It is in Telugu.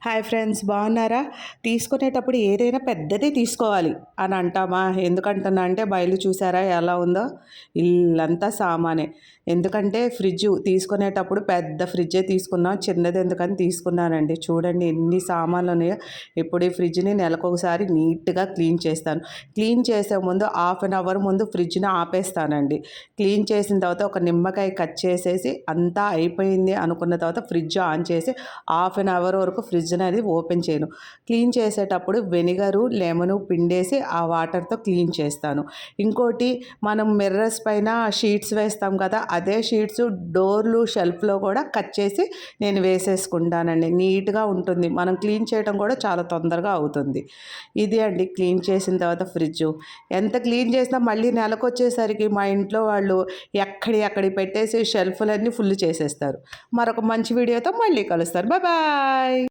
హాయ్ ఫ్రెండ్స్, బాగున్నారా? తీసుకునేటప్పుడు ఏదైనా పెద్దదే తీసుకోవాలి అని అంటామా? ఎందుకంటున్నా అంటే బయలు చూసారా ఎలా ఉందో? ఇల్లంతా సామానే. ఎందుకంటే ఫ్రిడ్జ్ తీసుకునేటప్పుడు పెద్ద ఫ్రిడ్జే తీసుకున్నాం, చిన్నది ఎందుకని తీసుకున్నానండి. చూడండి ఎన్ని సామాన్లు ఉన్నాయో. ఇప్పుడు ఈ ఫ్రిడ్జ్ని నెలకొకసారి నీట్గా క్లీన్ చేస్తాను. క్లీన్ చేసే ముందు హాఫ్ అన్ అవర్ ముందు ఫ్రిడ్జ్ని ఆపేస్తానండి. క్లీన్ చేసిన తర్వాత ఒక నిమ్మకాయ కట్ చేసేసి అంతా అయిపోయింది అనుకున్న తర్వాత ఫ్రిడ్జ్ ఆన్ చేసి హాఫ్ అన్ అవర్ వరకు ఫ్రిడ్జ్ అనేది ఓపెన్ చేయను. క్లీన్ చేసేటప్పుడు వెనిగరు, లెమను పిండేసి ఆ వాటర్తో క్లీన్ చేస్తాను. ఇంకోటి, మనం మిర్రర్స్ పైన షీట్స్ వేస్తాం కదా, అదే షీట్స్ డోర్లు షెల్ఫ్లో కూడా కట్ చేసి నేను వేసేసుకుంటానండి. నీట్గా ఉంటుంది, మనం క్లీన్ చేయడం కూడా చాలా తొందరగా అవుతుంది. ఇది అండి క్లీన్ చేసిన తర్వాత ఫ్రిడ్జు. ఎంత క్లీన్ చేసినా మళ్ళీ నెలకొచ్చేసరికి మా ఇంట్లో వాళ్ళు ఎక్కడి పెట్టేసి షెల్ఫ్లన్నీ ఫుల్ చేసేస్తారు. మరొక మంచి వీడియోతో మళ్ళీ కలుస్తారు. Bye bye.